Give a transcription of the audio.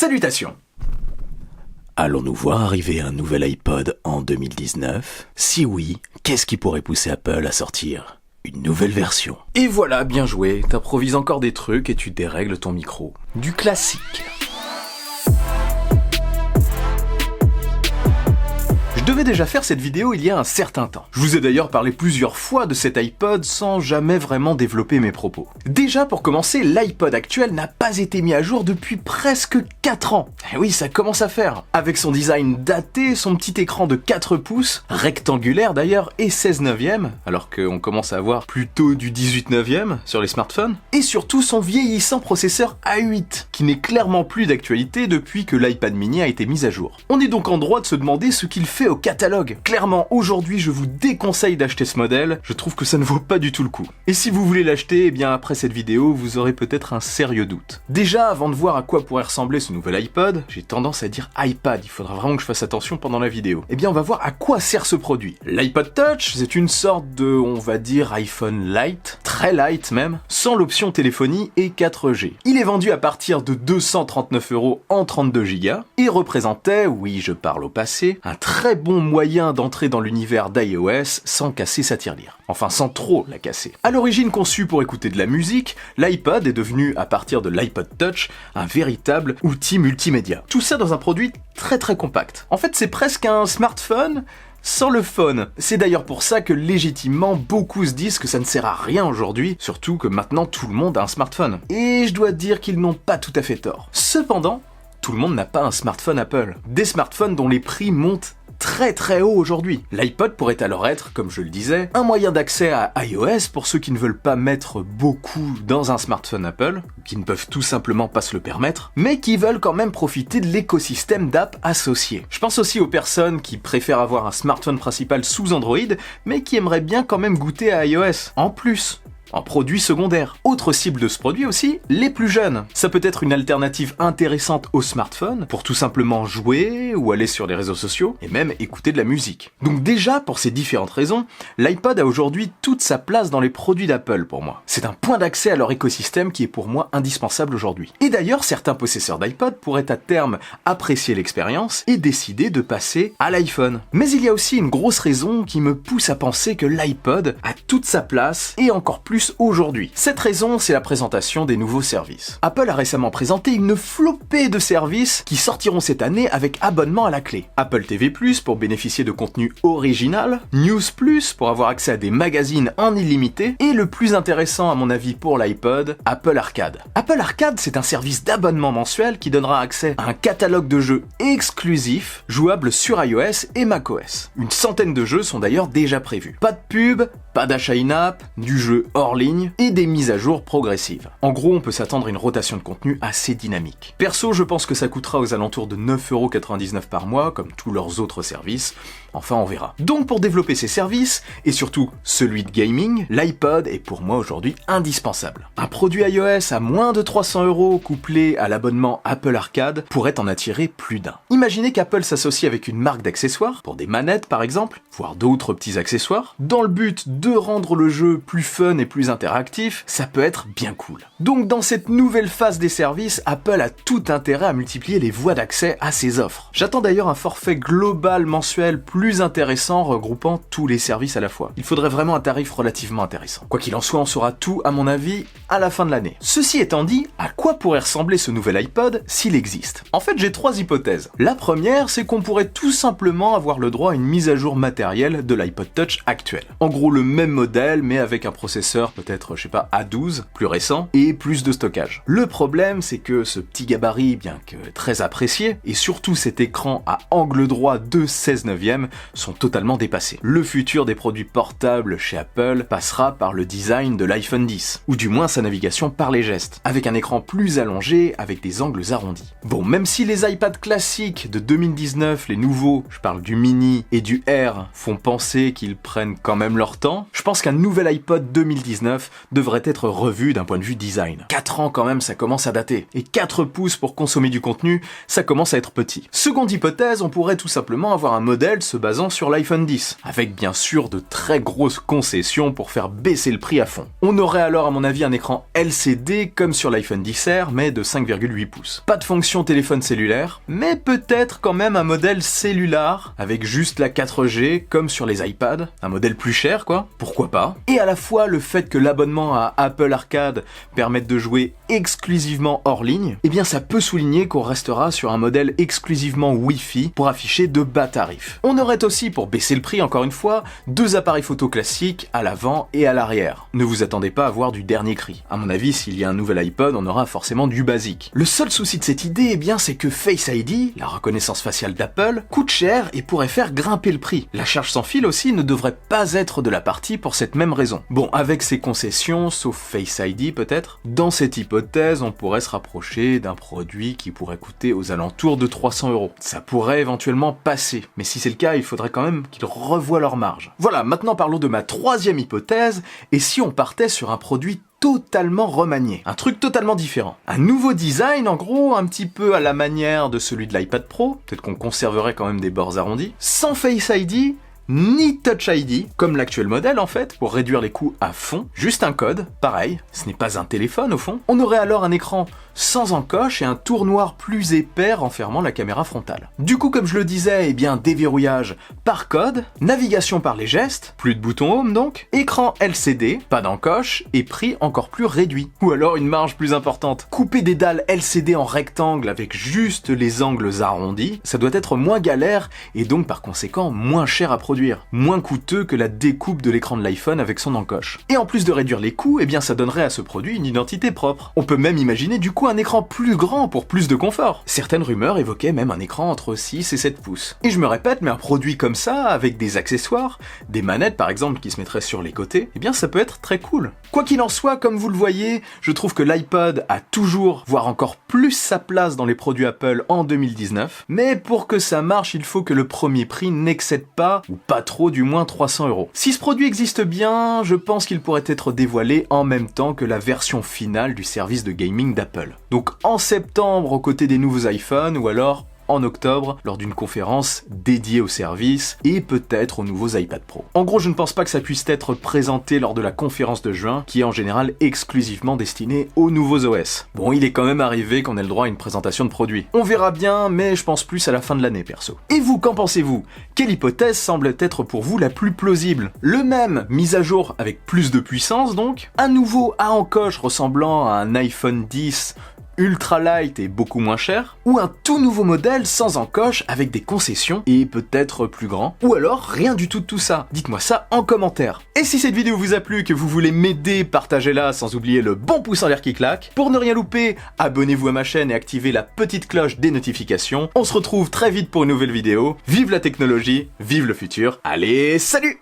Salutations! Allons-nous voir arriver un nouvel iPod en 2019? Si oui, qu'est-ce qui pourrait pousser Apple à sortir une nouvelle version? Et voilà, bien joué, t'improvises encore des trucs et tu dérègles ton micro. Du classique. Je devais déjà faire cette vidéo il y a un certain temps. Je vous ai d'ailleurs parlé plusieurs fois de cet iPod sans jamais vraiment développer mes propos. Déjà pour commencer, l'iPod actuel n'a pas été mis à jour depuis presque 4 ans. Et oui, ça commence à faire. Avec son design daté, son petit écran de 4 pouces, rectangulaire d'ailleurs, et 16/9, alors qu'on commence à avoir plutôt du 18/9 sur les smartphones, et surtout son vieillissant processeur A8, qui n'est clairement plus d'actualité depuis que l'iPad mini a été mis à jour. On est donc en droit de se demander ce qu'il fait au catalogue. Clairement, aujourd'hui, je vous déconseille d'acheter ce modèle, je trouve que ça ne vaut pas du tout le coup. Et si vous voulez l'acheter, eh bien après cette vidéo, vous aurez peut-être un sérieux doute. Déjà, avant de voir à quoi pourrait ressembler ce nouvel iPod, j'ai tendance à dire iPad, il faudra vraiment que je fasse attention pendant la vidéo. Eh bien, on va voir à quoi sert ce produit. L'iPod Touch, c'est une sorte de, on va dire, iPhone Lite, très light même, sans l'option téléphonie et 4G. Il est vendu à partir de 239 € en 32 Go et représentait, oui je parle au passé, un très bon moyen d'entrer dans l'univers d'iOS sans casser sa tirelire. Enfin, sans trop la casser. À l'origine conçu pour écouter de la musique, l'iPod est devenu, à partir de l'iPod Touch, un véritable outil multimédia. Tout ça dans un produit très compact. En fait, c'est presque un smartphone sans le phone. C'est d'ailleurs pour ça que légitimement beaucoup se disent que ça ne sert à rien aujourd'hui, surtout que maintenant tout le monde a un smartphone. Et je dois dire qu'ils n'ont pas tout à fait tort. Cependant, tout le monde n'a pas un smartphone Apple. Des smartphones dont les prix montent très haut aujourd'hui. L'iPod pourrait alors être, comme je le disais, un moyen d'accès à iOS pour ceux qui ne veulent pas mettre beaucoup dans un smartphone Apple, qui ne peuvent tout simplement pas se le permettre, mais qui veulent quand même profiter de l'écosystème d'app associé. Je pense aussi aux personnes qui préfèrent avoir un smartphone principal sous Android, mais qui aimeraient bien quand même goûter à iOS, en plus. En produit secondaire. Autre cible de ce produit aussi, les plus jeunes. Ça peut être une alternative intéressante au smartphone pour tout simplement jouer ou aller sur les réseaux sociaux et même écouter de la musique. Donc déjà, pour ces différentes raisons, l'iPod a aujourd'hui toute sa place dans les produits d'Apple pour moi. C'est un point d'accès à leur écosystème qui est pour moi indispensable aujourd'hui. Et d'ailleurs, certains possesseurs d'iPod pourraient à terme apprécier l'expérience et décider de passer à l'iPhone. Mais il y a aussi une grosse raison qui me pousse à penser que l'iPod a toute sa place et encore plus aujourd'hui. Cette raison, c'est la présentation des nouveaux services. Apple a récemment présenté une flopée de services qui sortiront cette année avec abonnement à la clé. Apple TV+, pour bénéficier de contenu original, News+, pour avoir accès à des magazines en illimité, et le plus intéressant à mon avis pour l'iPod, Apple Arcade. Apple Arcade, c'est un service d'abonnement mensuel qui donnera accès à un catalogue de jeux exclusifs, jouables sur iOS et macOS. Une centaine de jeux sont d'ailleurs déjà prévus. Pas de pub, pas d'achat in-app, du jeu hors ligne et des mises à jour progressives. En gros, on peut s'attendre à une rotation de contenu assez dynamique. Perso, je pense que ça coûtera aux alentours de 9,99 € par mois, comme tous leurs autres services. Enfin, on verra. Donc pour développer ces services, et surtout celui de gaming, l'iPod est pour moi aujourd'hui indispensable. Un produit iOS à moins de 300 € couplé à l'abonnement Apple Arcade pourrait en attirer plus d'un. Imaginez qu'Apple s'associe avec une marque d'accessoires, pour des manettes par exemple, voire d'autres petits accessoires, dans le but de rendre le jeu plus fun et plus interactif, ça peut être bien cool. Donc dans cette nouvelle phase des services, Apple a tout intérêt à multiplier les voies d'accès à ses offres. J'attends d'ailleurs un forfait global mensuel plus intéressant regroupant tous les services à la fois. Il faudrait vraiment un tarif relativement intéressant. Quoi qu'il en soit, on saura tout, à mon avis, à la fin de l'année. Ceci étant dit, à quoi pourrait ressembler ce nouvel iPod s'il existe? En fait, j'ai 3 hypothèses. La première, c'est qu'on pourrait tout simplement avoir le droit à une mise à jour matérielle de l'iPod Touch actuel. En gros, le même modèle, mais avec un processeur peut-être, je sais pas, A12, plus récent, et plus de stockage. Le problème, c'est que ce petit gabarit, bien que très apprécié, et surtout cet écran à angle droit de 16/9, sont totalement dépassés. Le futur des produits portables chez Apple passera par le design de l'iPhone X, ou du moins sa navigation par les gestes, avec un écran plus allongé, avec des angles arrondis. Bon, même si les iPads classiques de 2019, les nouveaux, je parle du mini et du Air, font penser qu'ils prennent quand même leur temps, je pense qu'un nouvel iPod 2019 2019 devrait être revue d'un point de vue design. 4 ans quand même, ça commence à dater. Et 4 pouces pour consommer du contenu, ça commence à être petit. Seconde hypothèse, on pourrait tout simplement avoir un modèle se basant sur l'iPhone X, avec bien sûr de très grosses concessions pour faire baisser le prix à fond. On aurait alors à mon avis un écran LCD comme sur l'iPhone XR, mais de 5,8 pouces. Pas de fonction téléphone cellulaire, mais peut-être quand même un modèle cellulaire, avec juste la 4G comme sur les iPads, un modèle plus cher quoi, pourquoi pas. Et à la fois le fait que l'abonnement à Apple Arcade permette de jouer exclusivement hors ligne, eh bien ça peut souligner qu'on restera sur un modèle exclusivement Wi-Fi pour afficher de bas tarifs. On aurait aussi, pour baisser le prix encore une fois, 2 appareils photo classiques à l'avant et à l'arrière. Ne vous attendez pas à voir du dernier cri. À mon avis, s'il y a un nouvel iPod, on aura forcément du basique. Le seul souci de cette idée, eh bien, c'est que Face ID, la reconnaissance faciale d'Apple, coûte cher et pourrait faire grimper le prix. La charge sans fil aussi ne devrait pas être de la partie pour cette même raison. Bon, avec ces concessions, sauf Face ID peut-être, dans cette hypothèse, on pourrait se rapprocher d'un produit qui pourrait coûter aux alentours de 300 €. Ça pourrait éventuellement passer, mais si c'est le cas, il faudrait quand même qu'ils revoient leur marge. Voilà, maintenant parlons de ma troisième hypothèse, et si on partait sur un produit totalement remanié, un truc totalement différent. Un nouveau design, en gros, un petit peu à la manière de celui de l'iPad Pro, peut-être qu'on conserverait quand même des bords arrondis, sans Face ID, ni Touch ID, comme l'actuel modèle en fait, pour réduire les coûts à fond, juste un code, pareil, ce n'est pas un téléphone au fond. On aurait alors un écran sans encoche et un tour noir plus épais renfermant la caméra frontale. Du coup, comme je le disais, eh bien déverrouillage par code, navigation par les gestes, plus de bouton home donc, écran LCD, pas d'encoche et prix encore plus réduit. Ou alors une marge plus importante. Couper des dalles LCD en rectangle avec juste les angles arrondis, ça doit être moins galère et donc par conséquent moins cher à produire, moins coûteux que la découpe de l'écran de l'iPhone avec son encoche. Et en plus de réduire les coûts, eh bien ça donnerait à ce produit une identité propre. On peut même imaginer du coup un écran plus grand pour plus de confort. Certaines rumeurs évoquaient même un écran entre 6 et 7 pouces. Et je me répète, mais un produit comme ça, avec des accessoires, des manettes par exemple qui se mettraient sur les côtés, eh bien ça peut être très cool. Quoi qu'il en soit, comme vous le voyez, je trouve que l'iPod a toujours, voire encore plus sa place dans les produits Apple en 2019, mais pour que ça marche, il faut que le premier prix n'excède pas, ou pas trop, du moins 300 €. Si ce produit existe bien, je pense qu'il pourrait être dévoilé en même temps que la version finale du service de gaming d'Apple. Donc en septembre aux côtés des nouveaux iPhones, ou alors en octobre lors d'une conférence dédiée au service et peut-être aux nouveaux iPad Pro. En gros, je ne pense pas que ça puisse être présenté lors de la conférence de juin, qui est en général exclusivement destinée aux nouveaux OS. Bon, il est quand même arrivé qu'on ait le droit à une présentation de produit. On verra bien, mais je pense plus à la fin de l'année perso. Et vous, qu'en pensez-vous? Quelle hypothèse semble être pour vous la plus plausible? Le même, mise à jour avec plus de puissance donc, un nouveau à encoche ressemblant à un iPhone X ultra light et beaucoup moins cher, ou un tout nouveau modèle sans encoche avec des concessions et peut-être plus grand, ou alors rien du tout de tout ça. Dites-moi ça en commentaire. Et si cette vidéo vous a plu, que vous voulez m'aider, partagez-la sans oublier le bon pouce en l'air qui claque. Pour ne rien louper, abonnez-vous à ma chaîne et activez la petite cloche des notifications. On se retrouve très vite pour une nouvelle vidéo. Vive la technologie, vive le futur. Allez, salut!